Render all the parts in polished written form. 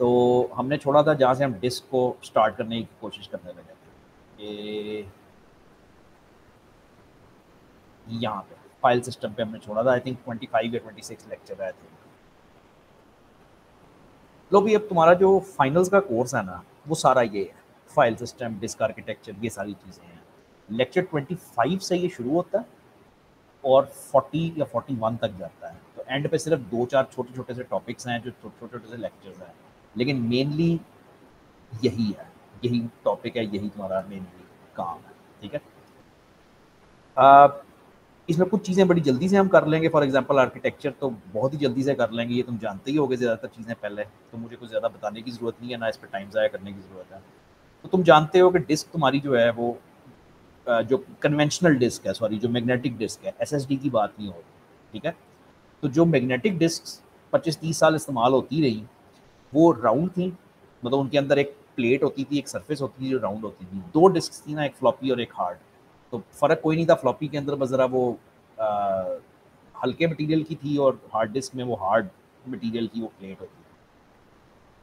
तो हमने छोड़ा था जहाँ से हम डिस्क को स्टार्ट करने की कोशिश करने लगे थे कि यहाँ पे फाइल सिस्टम पे हमने छोड़ा था। आई थिंक 25 या 26 लेक्चर आए थे। लो भी अब तुम्हारा जो फाइनल्स का कोर्स है ना, वो सारा ये है, फाइल सिस्टम, डिस्क आर्किटेक्चर, ये सारी चीज़ें हैं। लेक्चर 25 से ये शुरू होता है और 40 या 41 तक जाता है। तो एंड पे सिर्फ 2-4 छोटे छोटे से टॉपिक्स हैं, जो छोटे छोटे से लेक्चर्स हैं, लेकिन मेनली यही है, यही टॉपिक है, यही तुम्हारा मेनली काम है। ठीक है, इसमें कुछ चीज़ें बड़ी जल्दी से हम कर लेंगे। फॉर एग्जांपल आर्किटेक्चर तो बहुत ही जल्दी से कर लेंगे, ये तुम जानते ही होगे ज़्यादातर चीज़ें पहले, तो मुझे कुछ ज़्यादा बताने की ज़रूरत नहीं है, ना इस पर टाइम ज़ाया करने की ज़रूरत है। तो तुम जानते हो कि डिस्क तुम्हारी जो है वो जो कन्वेंशनल डिस्क है, सॉरी जो मैग्नेटिक डिस्क है, एसएसडी की बात नहीं हो रही। ठीक है, तो जो मैग्नेटिक डिस्क 25-30 साल इस्तेमाल होती रही, वो राउंड थी, मतलब उनके अंदर एक प्लेट होती थी, एक सरफेस होती थी जो राउंड होती थी। 2 डिस्क थी ना, एक फ्लॉपी और एक हार्ड। तो फ़र्क कोई नहीं था, फ्लॉपी के अंदर बस ज़रा वो आ, हल्के मटेरियल की थी और हार्ड डिस्क में वो हार्ड मटेरियल की वो प्लेट होती थी।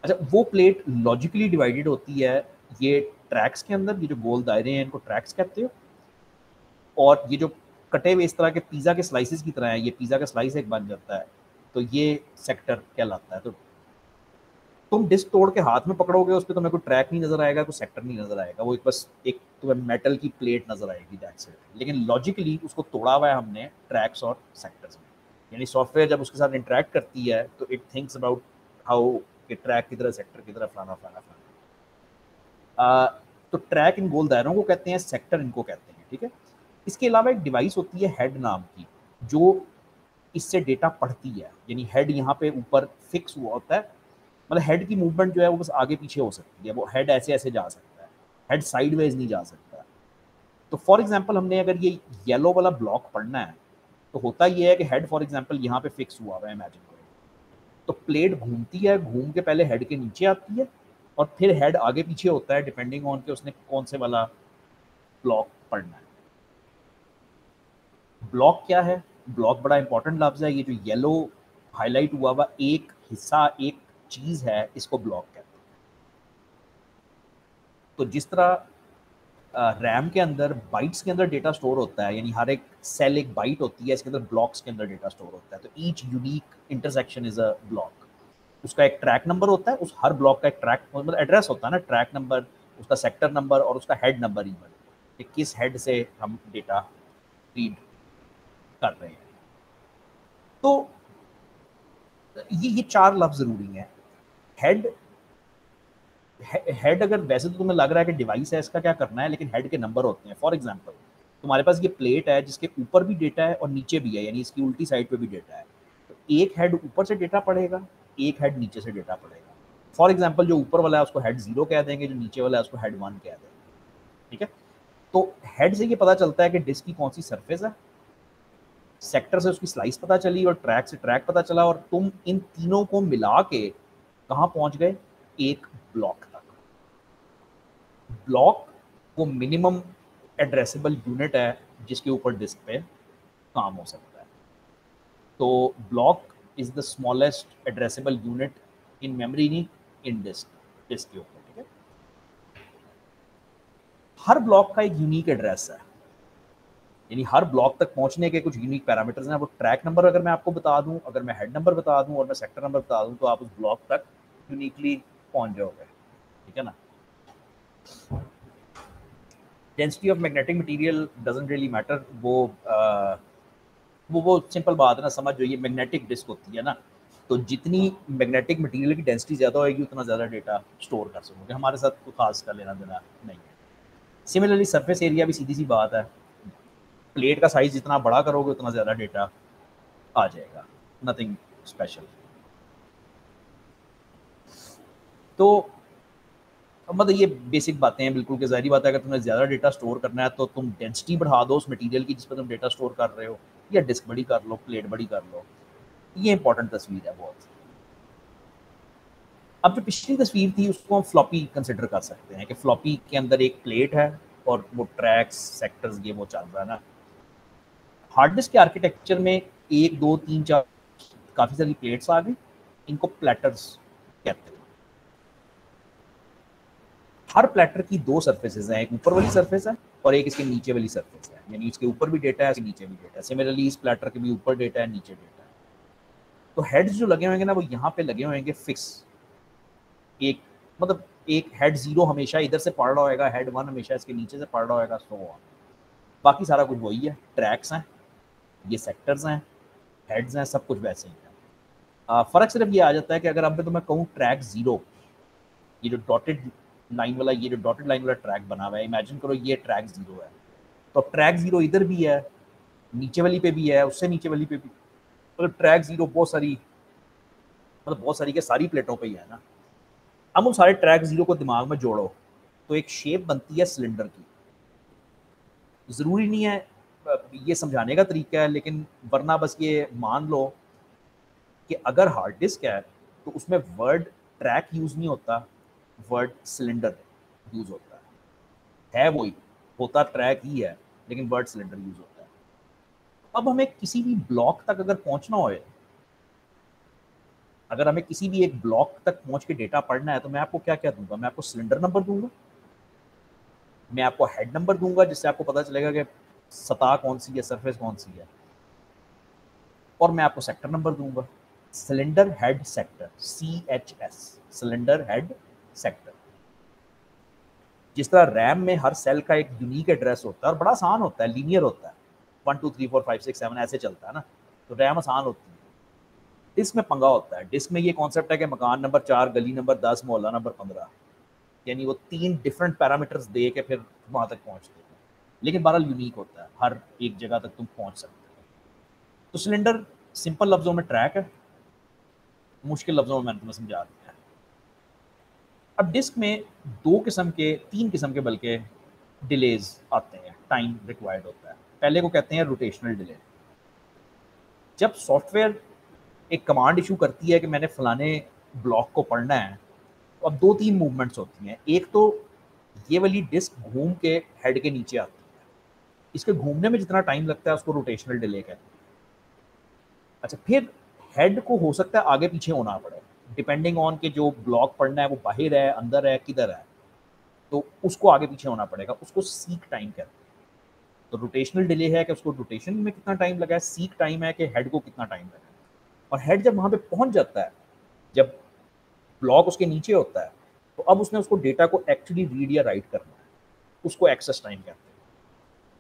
अच्छा, वो प्लेट लॉजिकली डिवाइडेड होती है ये ट्रैक्स के अंदर, ये जो गोल दायरे हैं इनको ट्रैक्स कहते हो, और ये जो कटे हुए इस तरह के पिज़्ज़ा के स्लाइसेस की तरह है, ये पिज़्ज़ा का स्लाइस एक बन जाता है, तो ये सेक्टर कहलाता है। तो तुम डिस्क तोड़ के हाथ में पकड़ोगे, उस पे तुम्हें कोई ट्रैक नहीं नज़र आएगा, कोई सेक्टर नहीं नज़र आएगा, वो एक बस एक तुम्हें मेटल की प्लेट नज़र आएगी, दैट्स इट। लेकिन लॉजिकली उसको तोड़ा हुआ है हमने ट्रैक्स और सेक्टर्स में। यानी सॉफ्टवेयर जब उसके साथ इंटरेक्ट करती है तो इट थिंक्स अबाउट हाउ कि ट्रैक की तरह, सेक्टर की तरह, फलाना फलाना फलाना। तो ट्रैक इन गोल दायरों को कहते हैं, सेक्टर इनको कहते हैं। ठीक है, इसके अलावा एक डिवाइस होती है हेड नाम की, जो इससे डेटा पढ़ती है। यानी हेड यहाँ पे ऊपर फिक्स हुआ होता है, मतलब हेड की मूवमेंट जो है वो बस आगे पीछे हो सकती है, वो हेड ऐसे ऐसे जा सकता है, हेड साइडवेज नहीं जा सकता। तो फॉर एग्जांपल हमने अगर ये येलो वाला ब्लॉक पढ़ना है, तो होता ये है कि हेड फॉर एग्जांपल यहाँ पे फिक्स हुआ हुआ है, इमेजिन करो। तो प्लेट घूमती है, घूम के पहले हेड के नीचे आती है और फिर हेड आगे पीछे होता है, डिपेंडिंग ऑन के उसने कौन से वाला ब्लॉक पढ़ना है। ब्लॉक क्या है? ब्लॉक बड़ा इंपॉर्टेंट लफ्ज़ है। ये जो येलो हाईलाइट हुआ हुआ एक हिस्सा, एक चीज़ है, इसको ब्लॉक कहते हैं। तो जिस तरह रैम के अंदर बाइट्स के अंदर डेटा स्टोर होता है, यानी हर एक सेल एक बाइट होती है, इसके अंदर ब्लॉक्स के अंदर डेटा स्टोर होता है। तो each unique intersection is a block. उसका एक ट्रैक नंबर होता है, उस हर ब्लॉक का एक ट्रैक मतलब एड्रेस होता है ना, ट्रैक नंबर, उसका सेक्टर नंबर और उसका हेड नंबर ईवन, कि किस हेड से हम डेटा रीड कर रहे हैं। तो ये 4 लफ्ज़ ज़रूरी हैं। हेड हेड अगर वैसे तो तुम्हें लग रहा है कि डिवाइस है, इसका क्या करना है, लेकिन हेड के नंबर होते हैं। फॉर एग्जांपल तुम्हारे पास ये प्लेट है जिसके ऊपर भी डेटा है और नीचे भी है, यानी इसकी उल्टी साइड पे भी डेटा है। तो एक हेड ऊपर से डेटा पढ़ेगा, एक हेड नीचे से डेटा पढ़ेगा। फॉर एग्जांपल जो ऊपर वाला है उसको हेड 0 कह देंगे, जो नीचे वाला है उसको हेड 1 कह देंगे। ठीक है, तो हेड से ये पता चलता है कि डिस्क की कौन सी सरफेस है, सेक्टर से उसकी स्लाइस पता चली और ट्रैक से ट्रैक पता चला, और तुम इन तीनों को मिला के कहाँ पहुंच गए? एक ब्लॉक तक। ब्लॉक वो मिनिमम एड्रेसेबल यूनिट है जिसके ऊपर डिस्क पे काम हो सकता है। तो block is the smallest addressable unit in memory, नहीं इन डिस्क, डिस्क के ऊपर। ठीक है, हर ब्लॉक का एक यूनिक एड्रेस है, यानी हर ब्लॉक तक पहुंचने के कुछ यूनिक पैरामीटर्स हैं। वो ट्रैक नंबर अगर मैं आपको बता दूं, अगर मैं हेड नंबर बता दूं और मैं सेक्टर नंबर बता दूं, तो आप उस ब्लॉक तक यूनिकली पहुंच जाओगे। ठीक है ना। Density of magnetic material doesn't really matter. वो सिंपल बात है ना, समझ जो ये मैग्नेटिक डिस्क होती है ना, तो जितनी मैग्नेटिक मटेरियल की डेंसिटी ज़्यादा होगी उतना ज़्यादा डेटा स्टोर कर सकोगे। हमारे साथ कोई खास का लेना देना नहीं है। सिमिलरली सरफेस एरिया भी सीधी सी बात है, प्लेट का साइज जितना बड़ा करोगे उतना ज़्यादा डेटा आ जाएगा, नथिंग स्पेशल। तो मतलब ये बेसिक बातें हैं बिल्कुल, कि ज़ाहिर बात है अगर तुम्हें ज़्यादा डेटा स्टोर करना है तो तुम डेंसिटी बढ़ा दो उस मटेरियल की जिस पर तुम डेटा स्टोर कर रहे हो, या डिस्क बड़ी कर लो, प्लेट बड़ी कर लो। ये इंपॉर्टेंट तस्वीर है बहुत। अब जो पिछली तस्वीर थी उसको हम फ्लॉपी कंसिडर कर सकते हैं, कि फ्लॉपी के अंदर एक प्लेट है और वो ट्रैक्स, सेक्टर्स, ये वो चल रहा है ना। हार्ड डिस्क के आर्किटेक्चर में 1 2 3 4 काफ़ी सारी प्लेट्स आ गई, इनको प्लेटर्स कहते हैं। हर प्लेटर की दो सरफेसेज हैं, एक ऊपर वाली सरफेस है और एक इसके नीचे वाली सरफेस है, यानी इसके ऊपर भी डेटा है, इसके नीचे भी डेटा है। सिमिलरली इस प्लेटर के भी ऊपर डेटा है, नीचे डेटा है। तो हेड्स जो लगे होंगे ना वो यहाँ पे लगे होंगे फिक्स, एक मतलब एक हेड 0 हमेशा इधर से पढ़ रहा होगा, हेड 1 हमेशा इसके नीचे से पढ़ रहा होगा, सो ऑन। बाकी सारा कुछ वही है, ट्रैक्स हैं, ये सेक्टर्स हैं, हेड्स हैं, सब कुछ वैसे ही है। फ़र्क सिर्फ ये आ जाता है कि अगर अब तो मैं कहूँ ट्रैक 0, ये जो डॉटेड लाइन वाला, ये जो डॉटेड लाइन वाला ट्रैक बना हुआ है, इमेजिन करो ये ट्रैक 0 है, तो अब ट्रैक 0 इधर भी है, नीचे वाली पे भी है, उससे नीचे वाली पे भी, मतलब ट्रैक 0 बहुत सारी, मतलब बहुत सारी के सारी प्लेटों पे ही है ना। अब उन सारे ट्रैक 0 को दिमाग में जोड़ो तो एक शेप बनती है सिलेंडर की। ज़रूरी नहीं है ये समझाने का तरीका है, लेकिन वरना बस ये मान लो कि अगर हार्ड डिस्क है तो उसमें वर्ड ट्रैक यूज़ नहीं होता, वर्ड सिलेंडर यूज़ होता है वही, होता ट्रैक ही है लेकिन वर्ड सिलेंडर यूज़ होता है। अब हमें किसी भी ब्लॉक तक अगर पहुंचना हो, अगर हमें किसी भी एक ब्लॉक तक पहुंच के डेटा पढ़ना है, तो मैं आपको क्या क्या दूंगा? मैं आपको सिलेंडर नंबर दूंगा, मैं आपको हेड नंबर दूंगा जिससे आपको पता चलेगा कि सतह कौन सी है, सरफेस कौन सी है, और मैं आपको सेक्टर नंबर दूंगा, cylinder head sector, CHS, cylinder head sector. जिस तरह रैम में हर सेल का एक यूनिक एड्रेस होता है और बड़ा आसान होता है, लीनियर होता है, 1 2 3 4 5 6 7 ऐसे चलता है ना, तो रैम आसान होती है। डिस्क में पंगा होता है, डिस्क में ये कॉन्सेप्ट है कि मकान नंबर 4, गली नंबर 10, मोहल्ला नंबर 15, यानी वो 3 डिफरेंट पैरामीटर्स दे के फिर वहां तक पहुंचते हैं, लेकिन बहरहाल यूनिक होता है, हर एक जगह तक तुम पहुंच सकते हो। तो सिलेंडर सिंपल लफ्जों में ट्रैक है, मुश्किल लफ्जों में मैंने तुम्हें समझा दिया है। अब डिस्क में 2 किस्म के, 3 किस्म के बल्कि डिलेज आते हैं, टाइम रिक्वायर्ड होता है। पहले को कहते हैं रोटेशनल डिले। जब सॉफ्टवेयर एक कमांड इशू करती है कि मैंने फलाने ब्लॉक को पढ़ना है, तो अब 2-3 मूवमेंट्स होती हैं। एक तो ये वाली डिस्क घूम के हेड के नीचे आती है, इसके घूमने में जितना टाइम लगता है उसको रोटेशनल डिले कहते हैं। अच्छा, फिर हेड को हो सकता है आगे पीछे होना पड़े, डिपेंडिंग ऑन के जो ब्लॉक पढ़ना है वो बाहर है, अंदर है, किधर है, तो उसको आगे पीछे होना पड़ेगा, उसको सीक टाइम कहते हैं। तो रोटेशनल डिले है कि उसको रोटेशन में कितना टाइम लगा है, सीक टाइम है कि हेड को कितना टाइम लगा है। और हेड जब वहां पे पहुंच जाता है, जब ब्लॉक उसके नीचे होता है, तो अब उसने उसको डेटा को एक्चुअली रीड या राइट करना है, उसको एक्सेस टाइम कहते हैं।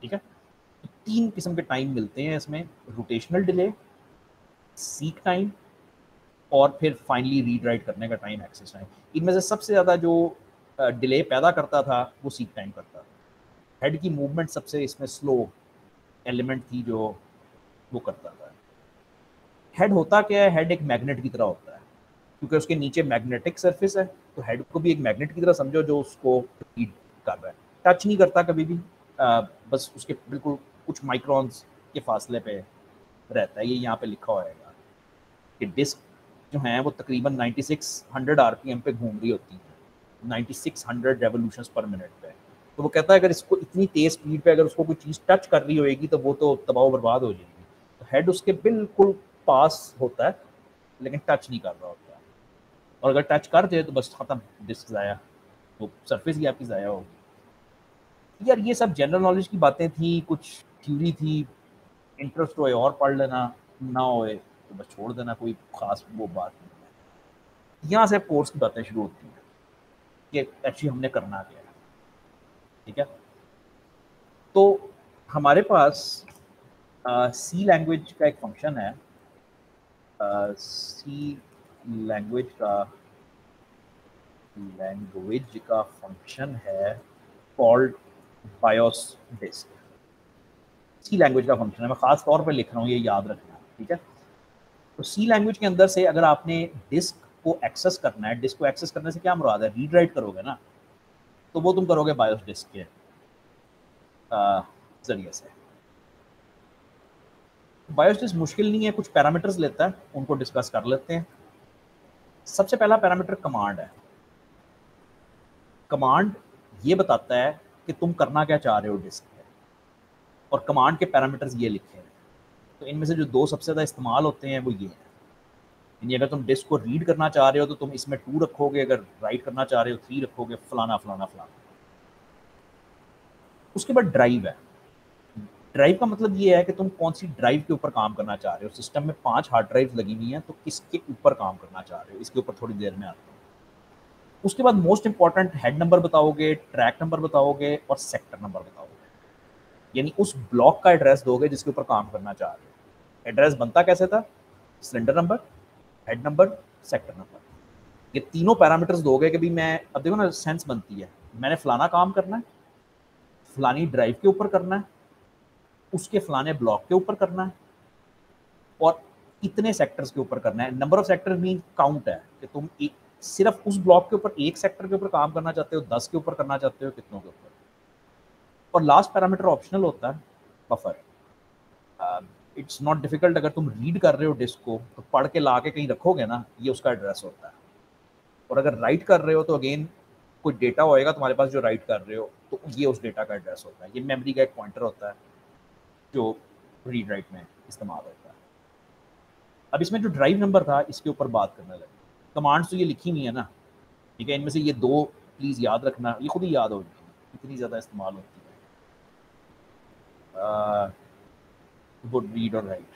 ठीक है, तो 3 किस्म के टाइम मिलते हैं इसमें, रोटेशनल डिले, सीक टाइम, और फिर फाइनली रीड राइट करने का टाइम, एक्सेस टाइम। इनमें से सबसे ज़्यादा जो डिले पैदा करता था वो सीक टाइम करता था। हेड की मूवमेंट सबसे इसमें स्लो एलिमेंट थी जो वो करता था। हेड होता क्या है? हेड एक मैग्नेट की तरह होता है, क्योंकि उसके नीचे मैग्नेटिक सरफेस है, तो हेड को भी एक मैग्नेट की तरह समझो जो उसको रीड कर रहा है। टच नहीं करता कभी भी, बस उसके बिल्कुल कुछ माइक्रोन्स के फासले पे रहता है। ये यहाँ पे लिखा होगा कि डिस्क जो है वो तकरीबन 9600 RPM पे घूम रही होती है, 9600 रेवोल्यूशंस पर मिनट पे। तो वो कहता है अगर इसको इतनी तेज स्पीड पे अगर उसको कोई चीज़ टच कर रही होगी तो वो तो तबाह बर्बाद हो जाएगी। तो हेड उसके बिल्कुल पास होता है लेकिन टच नहीं कर रहा होता है, और अगर टच कर दे तो बस खत्म, डिस्क ज़ाया, तो सरफेस ही आपकी ज़ाया होगी। यार ये सब जनरल नॉलेज की बातें थी, कुछ थ्योरी थी, इंटरेस्ट होए और पढ़ लेना, ना होए तो बस छोड़ देना, कोई खास वो बात नहीं है। यहाँ से कोर्स की बातें शुरू होती हैं कि एक्चुअली हमने करना क्या है। ठीक है, तो हमारे पास सी लैंग्वेज का एक फंक्शन है, सी लैंग्वेज का फंक्शन है कॉल्ड बायोस डिस्क। सी लैंग्वेज का फंक्शन है, मैं खास तौर पर लिख रहा हूँ, ये याद रखना। ठीक है, तो सी लैंग्वेज के अंदर से अगर आपने डिस्क को एक्सेस करना है, डिस्क को एक्सेस करने से क्या मुराद है? रीड राइट करोगे ना, तो वो तुम करोगे बायोस डिस्क के जरिए से। बायोस डिस्क मुश्किल नहीं है, कुछ पैरामीटर्स लेता है, उनको डिस्कस कर लेते हैं। सबसे पहला पैरामीटर कमांड है। कमांड ये बताता है कि तुम करना क्या चाह रहे हो डिस्क पे, और कमांड के पैरामीटर्स ये लिखे हैं। तो इनमें से जो 2 सबसे ज़्यादा इस्तेमाल होते हैं वो ये हैं। यानी अगर तुम डिस्क को रीड करना चाह रहे हो तो तुम इसमें 2 रखोगे, अगर राइट करना चाह रहे हो 3 रखोगे, फलाना फलाना फलाना। उसके बाद ड्राइव है। ड्राइव का मतलब ये है कि तुम कौन सी ड्राइव के ऊपर काम करना चाह रहे हो। सिस्टम में 5 हार्ड ड्राइव लगी हुई हैं, तो किसके ऊपर काम करना चाह रहे हो, इसके ऊपर थोड़ी देर में आता हूँ। उसके बाद मोस्ट इंपॉर्टेंट हेड नंबर बताओगे, ट्रैक नंबर बताओगे और सेक्टर नंबर बताओगे। यानी उस ब्लॉक का एड्रेस दोगे जिसके ऊपर काम करना चाह रहे हो। एड्रेस बनता कैसे था? Cylinder number, head number, sector number, ये तीनों पैरामीटर्स दोगे कि भी मैं, अब देखो ना सेंस बनती है, मैंने फलाना काम करना है, फलानी ड्राइव के ऊपर करना है, उसके फलाने ब्लॉक के ऊपर करना है और इतने सेक्टर्स के ऊपर करना है। Number of sector mean count है कि तुम सिर्फ उस ब्लॉक के ऊपर एक सेक्टर के ऊपर काम करना चाहते हो, 10 के ऊपर करना चाहते हो, कितनों के ऊपर। और लास्ट पैरामीटर ऑप्शनल होता है, बफर। इट्स नॉट डिफिकल्ट, अगर तुम रीड कर रहे हो डिस्क को तो पढ़ के ला के कहीं रखोगे ना, ये उसका एड्रेस होता है। और अगर राइट कर रहे हो तो अगेन कोई डेटा होएगा तुम्हारे पास जो राइट कर रहे हो, तो ये उस डेटा का एड्रेस होता है। ये मेमोरी का एक पॉइंटर होता है जो रीड राइट में इस्तेमाल होता है। अब इसमें जो ड्राइव नंबर था, इसके ऊपर बात करने लगे। कमांड्स तो ये लिखी हुई है ना, ठीक है, इनमें से ये 2 प्लीज़ याद रखना, ये खुद ही याद हो जाएगी, इतनी ज़्यादा इस्तेमाल होती है, वुड रीड और राइट।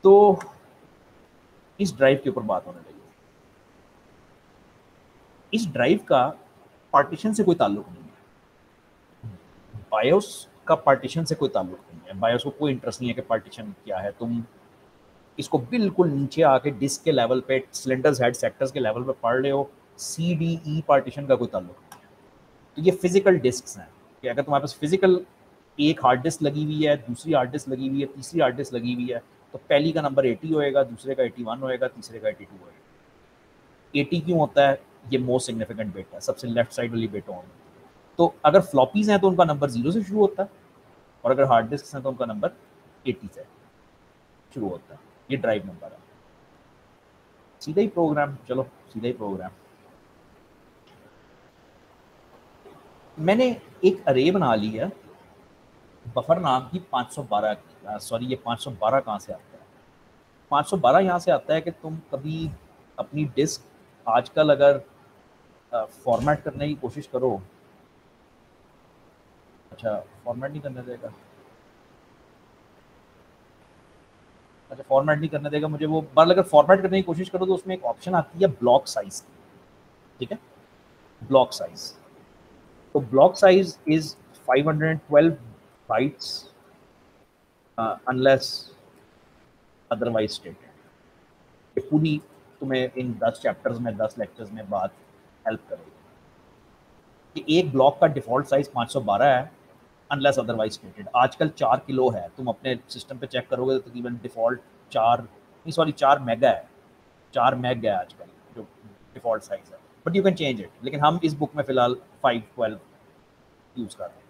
तो इस ड्राइव के ऊपर बात होने लगी। इस ड्राइव का पार्टीशन से कोई ताल्लुक नहीं है, बायोस का पार्टीशन से कोई ताल्लुक नहीं है। बायोस को कोई इंटरेस्ट नहीं है कि पार्टीशन क्या है। तुम इसको बिल्कुल नीचे आके डिस्क के लेवल पे, सिलेंडर्स, हेड, सेक्टर्स के लेवल पे पढ़ रहे हो, सी डी ई पार्टीशन का कोई ताल्लुक नहीं है। तो ये फिजिकल डिस्क हैं कि अगर तुम्हारे पास फिजिकल एक हार्ड डिस्क लगी हुई है, दूसरी हार्ड डिस्क लगी हुई है, तीसरी हार्ड डिस्क लगी हुई है, तो पहली का नंबर 80 होएगा, दूसरे का 81 होएगा, तीसरे का 82 होएगा। 80 क्यों होता है? ये मोस्ट सिग्निफिकेंट बिट है, सबसे लेफ्ट साइड वाली बिट ऑन। तो अगर फ्लॉपीज हैं तो उनका नंबर 0 से शुरू होता है, और अगर हार्ड डिस्क हैं तो उनका नंबर 80 से शुरू होता है। ये ड्राइव नंबर है। सीधा ही प्रोग्राम, चलो सीधा ही प्रोग्राम। मैंने एक अरे बना ली है बफर नाम की 512 की। सॉरी, ये 512 कहाँ से आता है? 512 यहाँ से आता है कि तुम कभी अपनी डिस्क आजकल अगर फॉर्मेट करने की कोशिश करो, अच्छा फॉर्मेट नहीं करने देगा, अच्छा फॉर्मेट नहीं करने देगा मुझे वो, पर अगर फॉर्मेट करने की कोशिश करो तो उसमें एक ऑप्शन आती है ब्लॉक साइज की, ठीक है, ब्लॉक साइज। तो block size is 512 bytes unless otherwise stated. ये पूरी तुम्हें इन 10 चैप्टर्स में, 10 लेक्चर्स में बात हेल्प करेगी कि एक ब्लॉक का डिफ़ॉल्ट साइज़ 512 है अनलेस अदरवाइज स्टेटेड। आजकल 4 किलो है, तुम अपने सिस्टम पे चेक करोगे तो तकरीबन डिफ़ॉल्ट 4 नहीं सॉरी 4 मेगा है, 4 मेग है आजकल जो डिफ़ॉल्ट साइज़ है, but you can change it. लेकिन हम इस बुक में फ़िलहाल 512 यूज़ कर रहे हैं।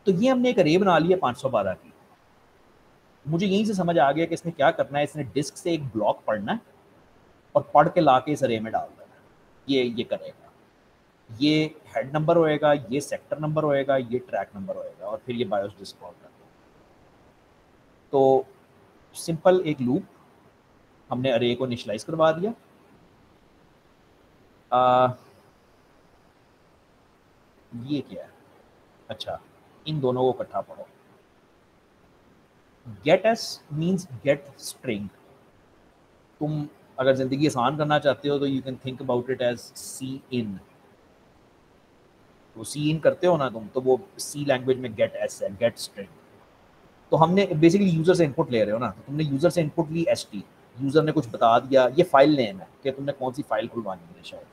तो ये हमने एक अरे बना लिया 512 की। मुझे यहीं से समझ आ गया कि इसने क्या करना है, इसने डिस्क से एक ब्लॉक पढ़ना है और पढ़ के ला के इस अरे में डाल देना है। ये करेगा, ये हेड नंबर होएगा, ये सेक्टर नंबर होएगा, ये ट्रैक नंबर होएगा, और फिर ये बायोस डिस्क कॉल कर देगा। तो सिंपल एक लूप, हमने अरे को इनिशियलाइज करवा दिया। ये क्या है? अच्छा, इन दोनों को इकट्ठा पढ़ो। Gets means get string. तुम अगर ज़िंदगी आसान करना चाहते हो तो you can think about it as cin. तो सी इन करते हो ना तुम, तो वो सी लैंग्वेज में गेट एस है, गेट स्ट्रिंग। तो हमने बेसिकली यूज़र से इनपुट ले रहे हो ना, तो तुमने यूज़र से इनपुट ली एस टी, यूज़र ने कुछ बता दिया, ये फाइल नेम है कि तुमने कौन सी फाइल खुलवानी है, शायद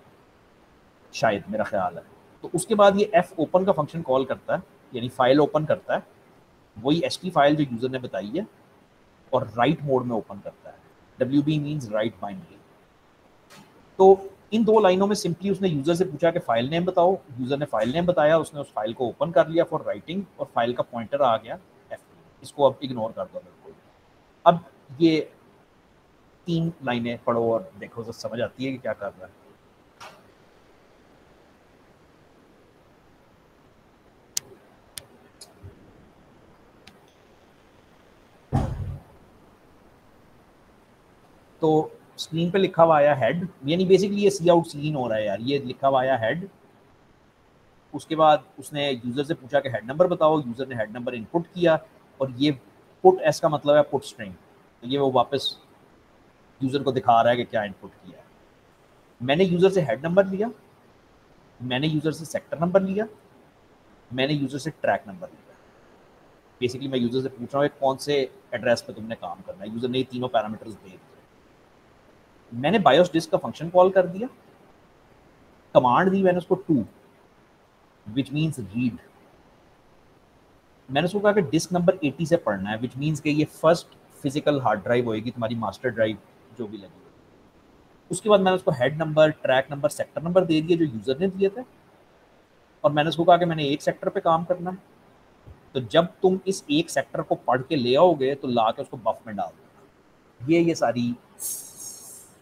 शायद मेरा ख्याल है। तो उसके बाद ये एफ ओपन का फंक्शन कॉल करता है, यानी फाइल ओपन करता है, वही एस टी फाइल जो यूज़र ने बताई है, और राइट मोड में ओपन करता है। W B means write binary. तो इन 2 लाइनों में सिंपली उसने यूज़र से पूछा कि फाइल नेम बताओ, यूज़र ने फाइल नेम बताया, उसने उस फाइल को ओपन कर लिया फॉर राइटिंग, और फाइल का पॉइंटर आ गया एफ। इसको अब इग्नोर कर दो बिल्कुल। अब ये 3 लाइनें पढ़ो और देखो तो समझ आती है कि क्या कर रहा है। तो स्क्रीन पे लिखा हुआ आया हेड, यानी बेसिकली ये सी आउट सीन हो रहा है यार, ये लिखा हुआ आया हेड। उसके बाद उसने यूज़र से पूछा कि हेड नंबर बताओ, यूज़र ने हेड नंबर इनपुट किया, और ये पुट एस का मतलब है पुट स्ट्रिंग, तो ये वो वापस यूज़र को दिखा रहा है कि क्या इनपुट किया है। मैंने यूज़र से हेड नंबर लिया, मैंने यूज़र से सेक्टर नंबर लिया, मैंने यूज़र से ट्रैक नंबर लिया। बेसिकली मैं यूज़र से पूछ रहा हूँ कौन से एड्रेस पे तुमने काम करना है, यूज़र ने तीनों पैरामीटर्स दे दिए। मैंने बायोस डिस्क का फंक्शन कॉल कर दिया, कमांड दी मैंने उसको टू, विच मीन्स रीड। मैंने उसको कहा कि डिस्क नंबर 80 से पढ़ना है, विच मीन्स कि ये फर्स्ट फिजिकल हार्ड ड्राइव होएगी तुम्हारी, मास्टर ड्राइव जो भी लगी। उसके बाद मैंने उसको head number, track number, sector number दे दिए जो यूज़र ने दिए थे, और मैंने उसको कहा कि मैंने एक सेक्टर पे काम करना है, तो जब तुम इस एक सेक्टर को पढ़ के ले आओगे तो ला के उसको बफ में डाल देना। ये सारी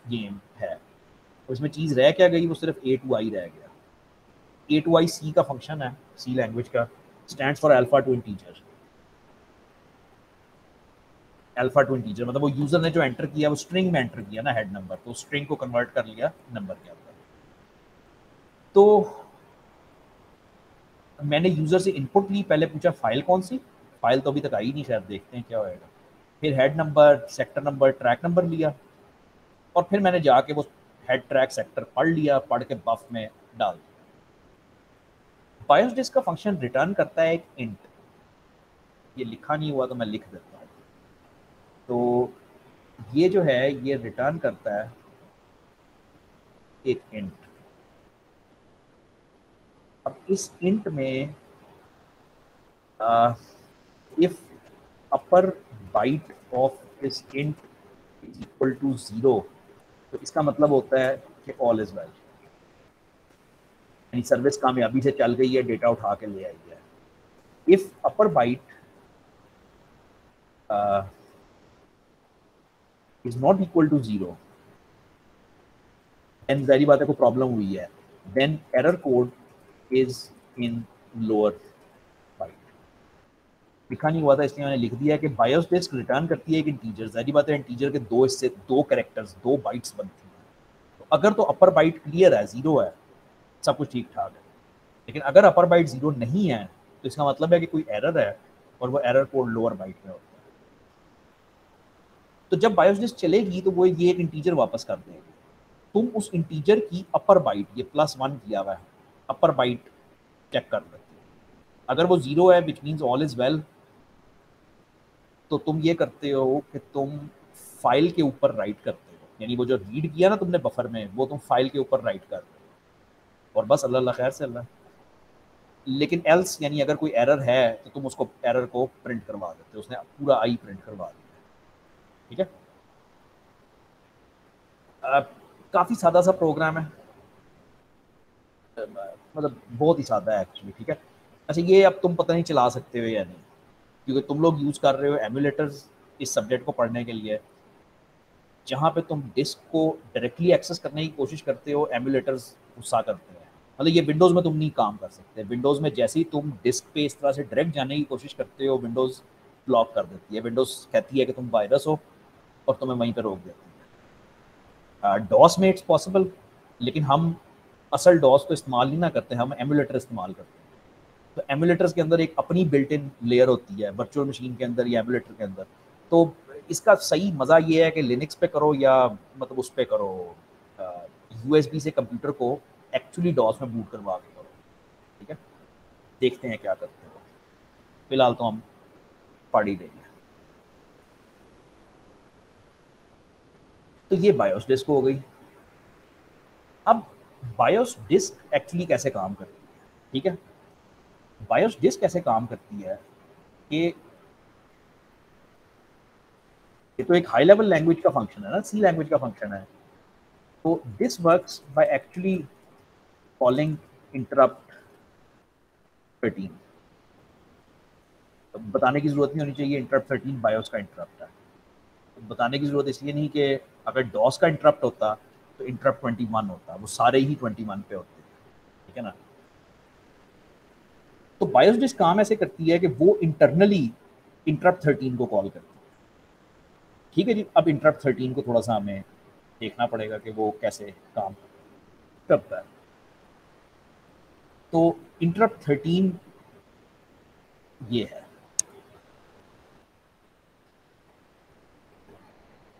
गेम है। और इसमें चीज़ रह क्या गई, वो सिर्फ ए टू आई रह गया। ए टू आई सी का फंक्शन है, सी लैंग्वेज का, stands for alpha two integer. Alpha two integer मतलब वो यूज़र ने जो एंटर किया वो स्ट्रिंग में एंटर किया ना हेड नंबर, तो स्ट्रिंग को कन्वर्ट कर लिया नंबर के अंदर। तो मैंने यूज़र से इनपुट ली, पहले पूछा फाइल कौन सी, फाइल तो अभी तक आई नहीं, शायद देखते हैं क्या होएगा। फिर head number, sector number, track number लिया, और फिर मैंने जाके वो हेड ट्रैक सेक्टर पढ़ लिया, पढ़ के बफ में डाल दिया। बायोस डिस्क का फंक्शन रिटर्न करता है एक इंट, ये लिखा नहीं हुआ तो मैं लिख देता हूँ। तो ये जो है ये रिटर्न करता है एक इंट। अब इस इंट में if upper byte of this int is equal to 0, तो इसका मतलब होता है कि ऑल इज वेल, यानी सर्विस कामयाबी से चल गई है, डेटा उठा के ले आई है। If upper byte is not equal to 0, then जाहिर बात है कोई प्रॉब्लम हुई है, then error code is in lower byte. लिखा नहीं हुआ था इसलिए मैंने लिख दिया कि बायोस डिस्क रिटर्न करती है एक इंटीजर। जाहिर बात है इंटीजर के दो हिस्से, दो कैरेक्टर्स, दो बाइट्स बनती हैं। तो अगर तो अपर बाइट क्लियर है, 0 है, सब कुछ ठीक ठाक है। लेकिन अगर अपर बाइट 0 नहीं है तो इसका मतलब है कि कोई एरर है, और वो एरर कोड लोअर बाइट में होता है। तो जब बायोस डिस्क चलेगी तो वो ये एक इंटीजर वापस कर देगी। तुम उस इंटीजर की अपर बाइट, ये +1 किया हुआ है, अपर बाइट चेक कर लेते हो। अगर वो 0 है which means all is well, तो तुम ये करते हो कि तुम फाइल के ऊपर राइट करते हो, यानी वो जो रीड किया ना तुमने बफर में, वो तुम फाइल के ऊपर राइट कर रहे हो, और बस अल्लाह खैर से अल्लाह। लेकिन एल्स यानी अगर कोई एरर है तो तुम उसको एरर को प्रिंट करवा देते हो, उसने पूरा आई प्रिंट करवा दिया। ठीक है, काफ़ी सादा सा प्रोग्राम है, मतलब बहुत ही सादा है एक्चुअली। ठीक है, अच्छा ये अब तुम पता नहीं चला सकते हो या नहीं, क्योंकि तुम लोग यूज़ कर रहे हो एमुलेटर्स इस सब्जेक्ट को पढ़ने के लिए, जहाँ पे तुम डिस्क को डायरेक्टली एक्सेस करने की कोशिश करते हो, एमुलेटर्स गुस्सा करते हैं। मतलब ये विंडोज़ में तुम नहीं काम कर सकते। विंडोज़ में जैसे ही तुम डिस्क पे इस तरह से डायरेक्ट जाने की कोशिश करते हो, विंडोज़ ब्लॉक कर देती है। विंडोज़ कहती है कि तुम वायरस हो, और तुम्हें वहीं पर रोक देती है। डॉस में इट्स पॉसिबल, लेकिन हम असल डॉस तो इस्तेमाल नहीं ना करते, हम एमुलेटर इस्तेमाल करते हैं। तो एमुलेटर्स के अंदर एक अपनी बिल्ट इन लेयर होती है वर्चुअल मशीन के अंदर या एमुलेटर के अंदर। तो इसका सही मज़ा ये है कि लिनक्स पे करो या मतलब उस पर करो, यूएसबी से कंप्यूटर को एक्चुअली डॉस में बूट करवा के करो। ठीक है, देखते हैं क्या करते हो। फिलहाल तो हम पढ़ ही लेंगे। तो ये बायोस डिस्क हो गई। अब बायोस डिस्क एक्चुअली कैसे काम करती है? ठीक है, बायोस डिस्क कैसे काम करती है कि ये तो एक हाई लेवल लैंग्वेज का फंक्शन है ना, सी लैंग्वेज का फंक्शन है। तो this works by actually calling interrupt 13। बताने की जरूरत नहीं होनी चाहिए इंटरप्ट 13 बायोस का इंटरप्ट है। तो बताने की जरूरत इसलिए नहीं कि अगर डॉस का इंटरप्ट होता तो इंटरप्ट 21 होता, वो सारे ही 21 पे होते। ठीक है ना। तो बायोस डिस्क काम ऐसे करती है कि वो इंटरनली इंटरप्ट 13 को कॉल करती है। ठीक है जी। अब इंटरप्ट 13 को थोड़ा सा हमें देखना पड़ेगा कि वो कैसे काम करता है। तो इंटरप्ट 13 ये है।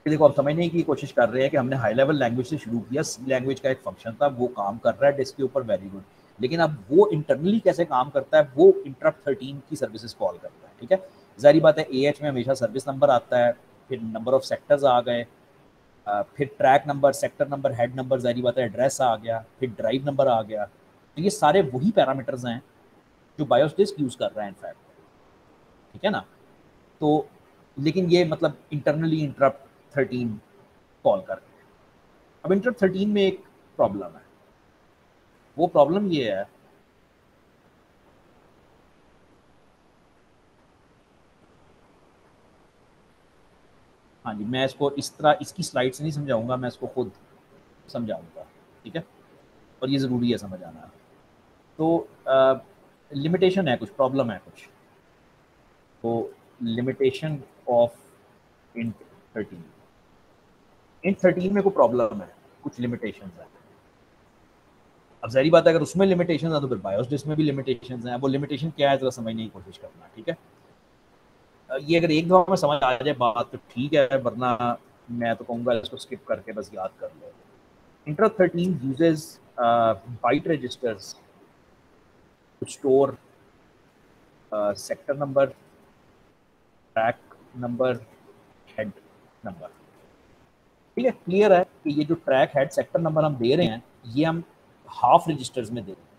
देखो आप समझने की कोशिश कर रहे हैं कि हमने हाई लेवल लैंग्वेज से शुरू किया, सी लैंग्वेज का एक फंक्शन था, वो काम कर रहा है डिस्क के ऊपर, वेरी गुड। लेकिन अब वो इंटरनली कैसे काम करता है, वो इंटरप्ट 13 की सर्विसेज कॉल करता है। ठीक है, जारी बात है एएच में हमेशा सर्विस नंबर आता है, फिर नंबर ऑफ सेक्टर्स आ गए, फिर track number, sector number, head number, जारी बात है एड्रेस आ गया, फिर ड्राइव नंबर आ गया। तो ये सारे वही पैरामीटर्स हैं जो बायोस डिस्क यूज कर रहा है इनफैक्ट। ठीक है ना। तो लेकिन ये मतलब इंटरनली इंटरप्ट 13 कॉल कर रहे हैं। अब इंटरप्ट 13 में एक प्रॉब्लम है। वो प्रॉब्लम ये है, हाँ जी, मैं इसको इस तरह इसकी स्लाइड से नहीं समझाऊंगा, मैं इसको खुद समझाऊंगा। ठीक है, और ये ज़रूरी है समझ आना। तो लिमिटेशन है, कुछ प्रॉब्लम है कुछ। तो लिमिटेशन ऑफ इंट 13, इंट 13 में कोई प्रॉब्लम है, कुछ लिमिटेशन है। अब जहरी बात है, अगर उसमें लिमिटेशन है तो फिर बायोस डिस्क में भी लिमिटेशन है। वो लिमिटेशन क्या है, जरा समझने की कोशिश करना। ठीक है, ये अगर एक दफ़ा में समझ आ जाए बात तो ठीक है, वरना मैं तो कहूँगा इसको स्किप करके बस याद कर लो। Interrupt 13 uses byte registers to store sector number, track number, head number. ठीक है, क्लियर है कि ये जो ट्रैक हेड सेक्टर नंबर हम दे रहे हैं, ये हम हाफ रजिस्टर्स में दे रहे हैं।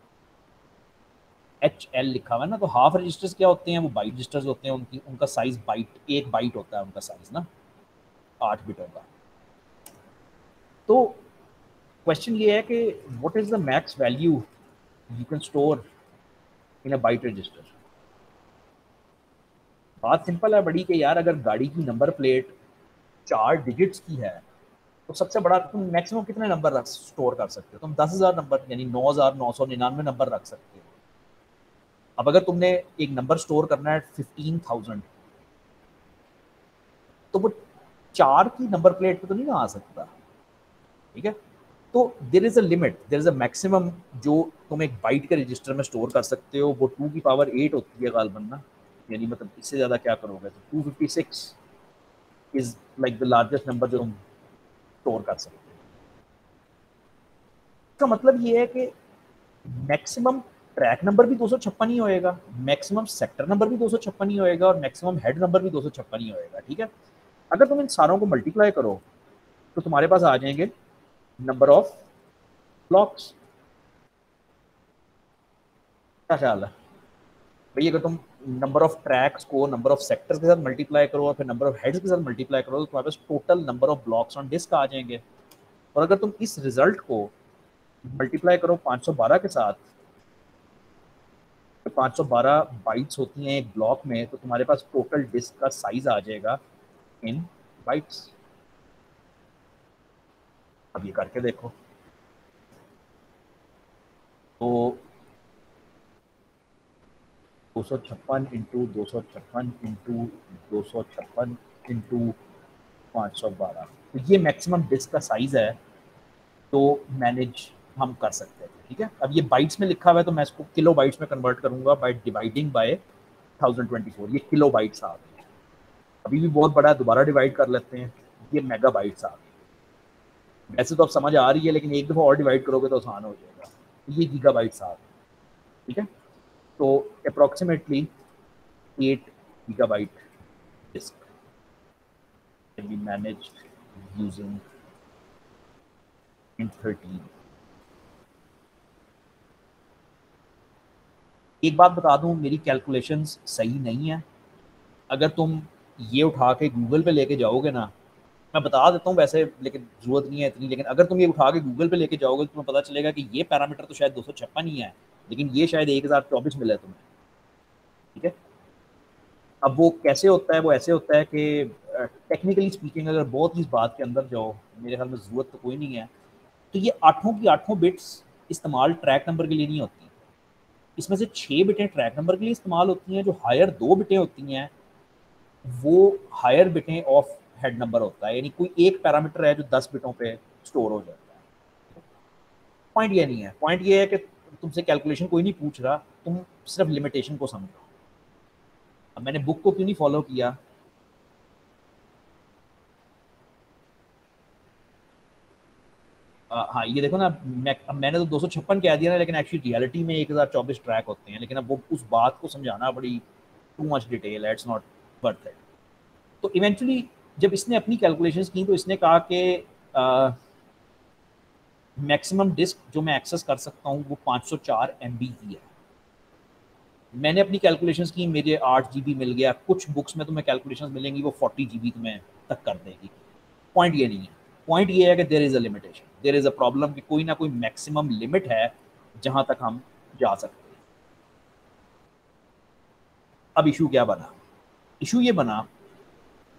HL लिखा हुआ है ना, तो हाफ रजिस्टर्स क्या होते हैं, वो बाइट रजिस्टर्स होते हैं। उनकी उनका साइज बाइट, एक बाइट होता है उनका साइज ना, 8 बिटों का। तो क्वेश्चन ये है कि what is the max value you can store in a byte register. बात सिंपल है बड़ी कि यार अगर गाड़ी की नंबर प्लेट 4 डिजिट्स की है तो सबसे बड़ा तुम मैक्सिमम कितने नंबर रख स्टोर कर सकते हो, तुम 10,000 नंबर यानी 9,999 नंबर रख सकते हो। अब अगर तुमने एक नंबर स्टोर करना है 15,000, तो वो 4 की नंबर प्लेट पे तो नहीं ना आ सकता। ठीक है, तो there is a limit, there is a maximum जो तुम एक बाइट के रजिस्टर में स्टोर कर सकते हो। वो 2 की पावर 8 होती है गालबन ना, यानी मतलब इससे ज़्यादा क्या करोगे, तो 256 is like the largest number जो तुम स्टोर कर सकते हो। इसका मतलब ये है कि मैक्सिमम ट्रैक नंबर भी 256 ही होएगा, मैक्सिमम सेक्टर नंबर भी 256 ही होएगा, और मैक्सिमम हेड नंबर भी 256 ही होएगा। ठीक है, अगर तुम इन सारों को मल्टीप्लाई करो तो तुम्हारे पास आ जाएंगे नंबर ऑफ ब्लॉक्स। क्या ख्याल है भाई, अगर तुम नंबर ऑफ ट्रैक्स को नंबर ऑफ सेक्टर्स के साथ मल्टीप्लाई करो और फिर नंबर ऑफ हेड्स के साथ मल्टीप्लाई करो तो तुम्हारे पास total number of blocks on disk आ जाएंगे। और अगर तुम इस रिजल्ट को मल्टीप्लाई करो 512 के साथ, तो 512 बाइट्स होती हैं एक ब्लॉक में, तो तुम्हारे पास टोटल डिस्क का साइज आ जाएगा इन बाइट्स। अब ये करके देखो, तो 256 इंटू 256 इंटू 256 इंटू 512, तो ये मैक्सिमम डिस्क का साइज है तो मैनेज हम कर सकते हैं। ठीक है, अब ये बाइट्स में लिखा हुआ है तो मैं इसको किलो बाइट्स में कन्वर्ट करूंगा बाय डिवाइडिंग बाय 1024। ये किलो बाइट्स आ गए। अभी भी बहुत बड़ा है, दोबारा डिवाइड कर लेते हैं, ये मेगा बाइट्स आ गए। वैसे तो अब समझ आ रही है, लेकिन एक दफ़ा और डिवाइड करोगे तो आसान हो जाएगा। ये गीगा बाइट्स आ गए। ठीक है, तो approximately 8 gigabyte disk can be managed using Int13। एक बात बता दूं, मेरी कैलकुलेशंस सही नहीं है। अगर तुम ये उठा के गूगल पे लेके जाओगे ना, मैं बता देता हूँ वैसे, लेकिन ज़रूरत नहीं है इतनी, लेकिन अगर तुम ये उठा के गूगल पे लेके जाओगे तो तुम्हें पता चलेगा कि ये पैरामीटर तो शायद 256 ही है, लेकिन ये शायद 1024 मिला है तुम्हें। ठीक है, अब वो कैसे होता है, वो ऐसे होता है कि टेक्निकली स्पीकिंग अगर बहुत ही इस बात के अंदर जाओ, मेरे ख्याल में ज़रूरत तो कोई नहीं है, तो ये 8 की 8 बिट्स इस्तेमाल ट्रैक नंबर के लिए नहीं होती। इसमें से 6 बिटें ट्रैक नंबर के लिए इस्तेमाल होती हैं, जो हायर 2 बिटें होती हैं वो हायर बिटें ऑफ हेड नंबर होता है, यानी कोई एक पैरामीटर है जो 10 बिटों पे स्टोर हो जाता है। पॉइंट ये नहीं है, पॉइंट ये है कि तुमसे कैलकुलेशन कोई नहीं पूछ रहा, तुम सिर्फ लिमिटेशन को समझो। अब मैंने बुक को क्यों नहीं फॉलो किया? हाँ ये देखो ना, मैंने तो 256 कह दिया ना, लेकिन एक्चुअली रियलिटी में 1024 ट्रैक होते हैं, लेकिन अब वो उस बात को समझाना बड़ी टू मच डिटेल है, इट्स नॉट वर्थ इट। तो इवेंचुअली जब इसने अपनी कैलकुलेशंस की तो इसने कहा कि मैक्सिमम डिस्क जो मैं एक्सेस कर सकता हूँ वो 504 MB की है। मैंने अपनी कैलकुलेशंस की, मुझे 8 GB मिल गया। कुछ बुक्स में तुम्हें कैलकुलेशंस मिलेंगी वो 40 GB तुम्हें तक कर देगी। पॉइंट ये नहीं है, पॉइंट ये है कि there is a limitation, there is a problem, कि कोई ना कोई मैक्सिमम लिमिट है जहां तक हम जा सकते हैं। अब इशू क्या बना? इशू ये बना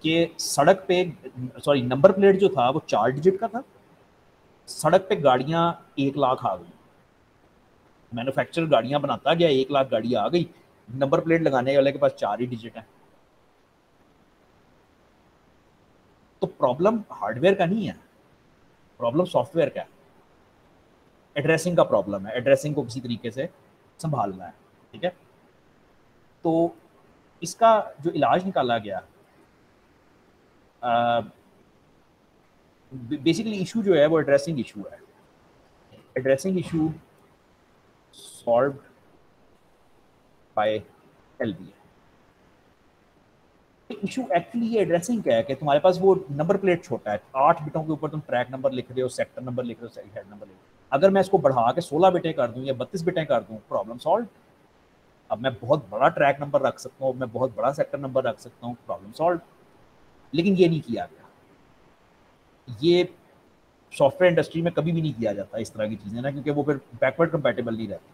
कि सड़क पे, सॉरी, नंबर प्लेट जो था वो 4 डिजिट का था। सड़क पे गाड़ियां 1 लाख आ गई, मैन्युफैक्चरर गाड़ियां बनाता गया, 1 लाख गाड़ी आ गई, नंबर प्लेट लगाने वाले के पास 4 ही डिजिट है। तो प्रॉब्लम हार्डवेयर का नहीं है, प्रॉब्लम सॉफ्टवेयर का है, एड्रेसिंग का प्रॉब्लम है, एड्रेसिंग को किसी तरीके से संभालना है। ठीक है, तो इसका जो इलाज निकाला गया, बेसिकली इशू जो है वो एड्रेसिंग इशू है। Addressing issue solve by LBA. Issue actually ये एड्रेसिंग क्या है कि तुम्हारे पास वो नंबर प्लेट छोटा है, 8 बिटों के ऊपर तुम ट्रैक नंबर लिख रहे हो, सेक्टर नंबर लिख रहे हो, हेड नंबर लिख रहे हो। अगर मैं इसको बढ़ा के 16 बिटें कर दूं या 32 बिटें कर दूं, प्रॉब्लम सॉल्व। अब मैं बहुत बड़ा ट्रैक नंबर रख सकता हूँ, मैं बहुत बड़ा सेक्टर नंबर रख सकता हूँ, प्रॉब्लम सॉल्व। लेकिन ये नहीं किया गया, ये सॉफ्टवेयर इंडस्ट्री में कभी भी नहीं किया जाता इस तरह की चीज़ें ना, क्योंकि वो फिर बैकवर्ड कंपेटेबल नहीं रहती।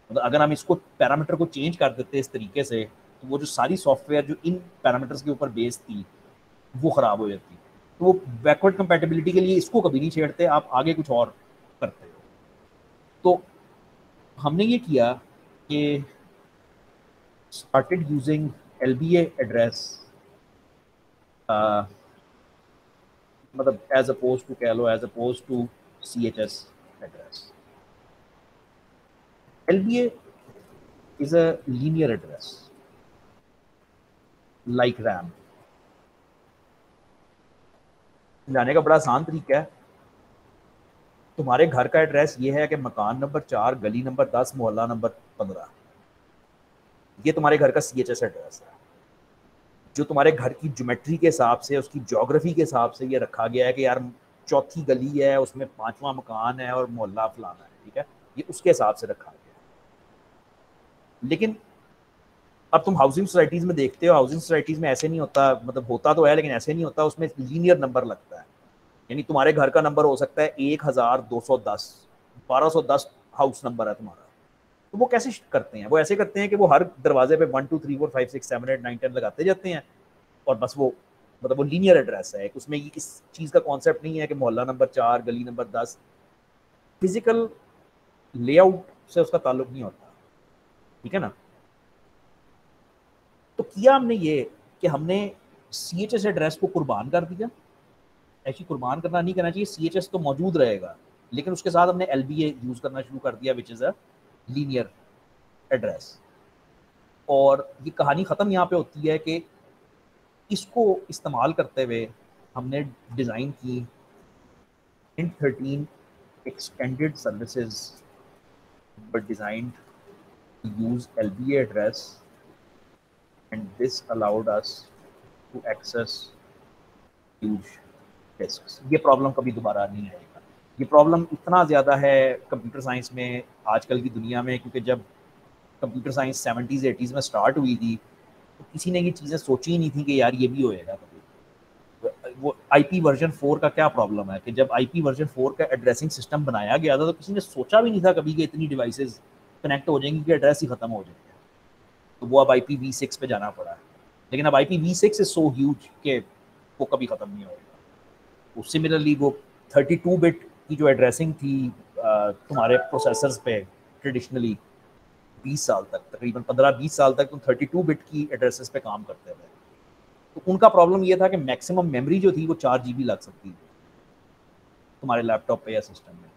मतलब अगर हम इसको पैरामीटर को चेंज कर देते इस तरीके से, तो वो जो सारी सॉफ्टवेयर जो इन पैरामीटर्स के ऊपर बेस्ड थी वो ख़राब हो जाती। तो वो बैकवर्ड कंपेटेबिलिटी के लिए इसको कभी नहीं छेड़ते, आप आगे कुछ और करते हो। तो हमने ये किया कि स्टार्टेड यूजिंग LBA एड्रेस, मतलब एज अपोज टू, कह लो as oppose to CHS address. LBA is a linear address like RAM। समझाने का बड़ा आसान तरीका है। तुम्हारे घर का एड्रेस ये है कि मकान नंबर 4, गली नंबर 10, मोहल्ला नंबर 15। ये तुम्हारे घर का CHS एड्रेस है, जो तुम्हारे घर की ज्योमेट्री के हिसाब से, उसकी ज्योग्राफी के हिसाब से ये रखा गया है कि यार चौथी गली है, उसमें 5वां मकान है और मोहल्ला फलाना है। ठीक है, ये उसके हिसाब से रखा गया है। लेकिन अब तुम हाउसिंग सोसाइटीज में देखते हो, हाउसिंग सोसाइटीज में ऐसे नहीं होता, मतलब होता तो है लेकिन ऐसे नहीं होता, उसमें लीनियर नंबर लगता है। यानी तुम्हारे घर का नंबर हो सकता है 1210, 1210 हाउस नंबर है तुम्हारा। तो वो कैसे करते हैं? वो ऐसे करते हैं कि वो हर दरवाजे पे 1 2 3 4 5 6 7 8 9 10 लगाते जाते हैं, और बस वो, मतलब वो लीनियर एड्रेस है, उसमें ये इस चीज़ का कॉन्सेप्ट नहीं है कि मोहल्ला नंबर 4, गली नंबर 10। फिजिकल लेआउट से उसका ताल्लुक नहीं होता। ठीक है ना? तो किया हमने ये कि हमने CHS एड्रेस को कुर्बान कर दिया। एक्चुअली कुर्बान करना नहीं करना चाहिए, CHS तो मौजूद रहेगा, लेकिन उसके साथ हमने LBA यूज करना शुरू कर दिया, which is a linear address. और ये कहानी ख़त्म यहाँ पे होती है कि इसको इस्तेमाल करते हुए हमने डिज़ाइन की Int13 extended services were designed to use LBA address, and this allowed us to access huge disks। ये प्रॉब्लम कभी दोबारा नहीं आएगा। ये प्रॉब्लम इतना ज़्यादा है कंप्यूटर साइंस में आजकल की दुनिया में, क्योंकि जब कंप्यूटर साइंस 70s 80s में स्टार्ट हुई थी तो किसी ने ये चीज़ें सोची ही नहीं थी कि यार ये भी होएगा कभी। वो IP वर्जन 4 का क्या प्रॉब्लम है कि जब IP वर्जन 4 का एड्रेसिंग सिस्टम बनाया गया था तो किसी ने सोचा भी नहीं था कभी कि इतनी डिवाइसेस कनेक्ट हो जाएंगी कि एड्रेस ही खत्म हो जाएगा। तो वो अब IPv6 पे जाना पड़ा है, लेकिन अब IPv6 इज सो ह्यूज कि वो कभी ख़त्म नहीं होगा। सिमिलरली वो 32 बिट की जो एड्रेसिंग थी तुम्हारे प्रोसेसर्स पे ट्रेडिशनली 20 साल तक, तकरीबन 15-20 साल तक तुम 32 बिट की एड्रेसेस पे काम करते थे। तो उनका प्रॉब्लम ये था कि मैक्सिमम मेमोरी जो थी वो 4 GB लग सकती थी तुम्हारे लैपटॉप पे या सिस्टम में।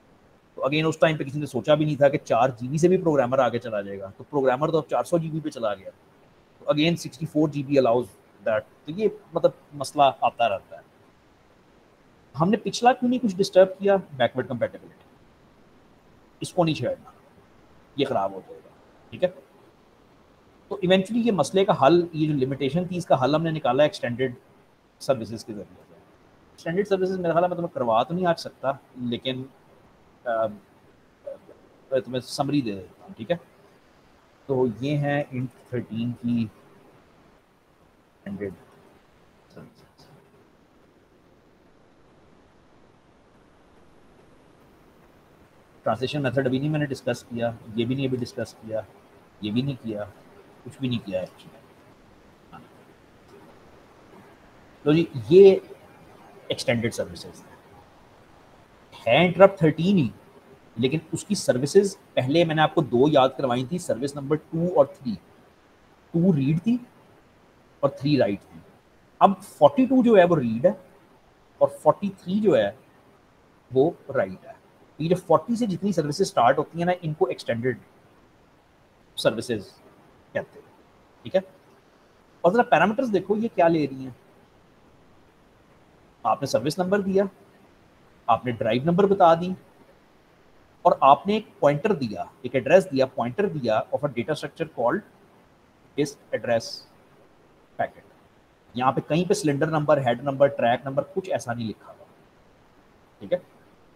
तो अगेन उस टाइम पे किसी ने सोचा भी नहीं था कि 4 GB से भी प्रोग्रामर आगे चला जाएगा, तो प्रोग्रामर तो अब 400 GB पे चला गया। तो अगेन 64 GB अलाउज दैट। तो ये मतलब मसला आता रहता है। हमने पिछला क्यों नहीं कुछ डिस्टर्ब किया, बैकवर्ड कंपैटिबिलिटी, इसको नहीं छेड़ना, ये खराब हो जाएगा, ठीक है। तो इवेंचुअली ये मसले का हल, ये जो लिमिटेशन थी इसका हल हमने निकाला एक्सटेंडेड सर्विसेज के जरिए से। एक्सटेंडेड सर्विसेज मेरे ख्याल में तुम्हें करवा तो नहीं आ सकता, लेकिन तुम्हें समरी दे देता हूँ, ठीक है। तो ये है इंट 13 की एक्सटेंडेड सर्विसेज। ट्रांसलेशन मेथड अभी नहीं मैंने डिस्कस किया, ये भी नहीं अभी डिस्कस किया, ये भी नहीं किया, कुछ भी नहीं किया एक्चुअली। तो जी ये एक्सटेंडेड सर्विसेज है इंटरप्ट 13 ही, लेकिन उसकी सर्विसेज पहले मैंने आपको 2 याद करवाई थी, सर्विस नंबर 2 और 3। 2 रीड थी और 3 राइट थी। अब 42 जो है वो रीड है और 43 जो है वो राइट है। ये जो 40 से जितनी सर्विसेज स्टार्ट होती है ना, इनको एक्सटेंडेड सर्विसेज कहते हैं, ठीक है। और जरा पैरामीटर्स देखो ये क्या ले रही हैं। आपने सर्विस नंबर दिया, आपने ड्राइव नंबर बता दी, और आपने एक पॉइंटर दिया, एक एड्रेस दिया, पॉइंटर दिया of a data structure called इस एड्रेस पैकेट। यहाँ पे कहीं पे cylinder number, head number, track number कुछ ऐसा नहीं लिखा हुआ, ठीक है।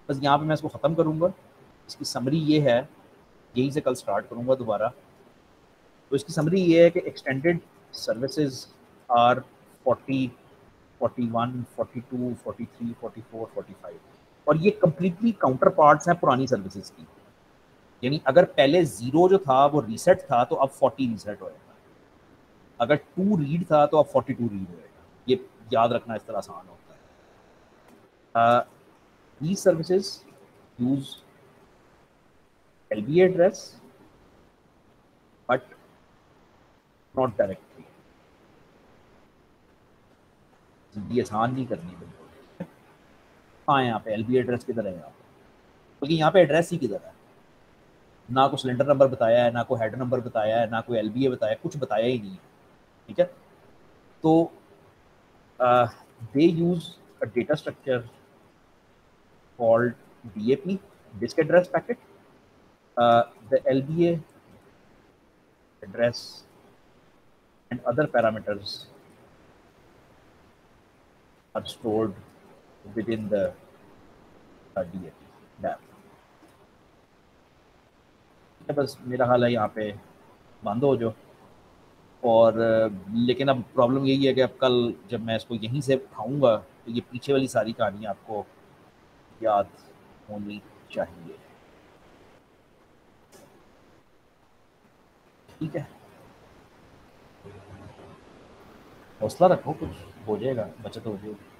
बस यहाँ पे मैं इसको ख़त्म करूँगा। इसकी समरी ये है, यहीं से कल स्टार्ट करूँगा दोबारा। तो इसकी समरी ये है कि एक्सटेंडेड सर्विसेज आर 40, 41, 42, 43, 44, 45, और ये कंप्लीटली काउंटर पार्ट्स हैं पुरानी सर्विसेज की। यानी अगर पहले 0 जो था वो रीसेट था तो अब 40 रीसेट होएगा, अगर 2 रीड था तो अब 42 रीड होएगा। ये याद रखना इस तरह आसान होता है। these services use LBA address but not directly। जिंदगी आसान नहीं करनी बिल्कुल। हाँ, यहाँ पे LBA एड्रेस किधर है, यहाँ पे क्योंकि यहाँ पे एड्रेस ही किधर है, ना कोई सिलेंडर नंबर बताया है, ना कोई हेड नंबर बताया है, ना कोई LBA बताया, कुछ बताया ही नहीं है, ठीक है। तो they use a data structure called DAP, disk address packet। The LBA address and other parameters are stored within the DAP। बस मेरा हाल है यहाँ पे बंद हो जो। और लेकिन अब प्रॉब्लम यही है कि अब कल जब मैं इसको यहीं से उठाऊँगा तो ये पीछे वाली सारी कहानी आपको याद होनी चाहिए, ठीक है। हौसला रखो, कुछ हो जाएगा, बचत हो जाएगी।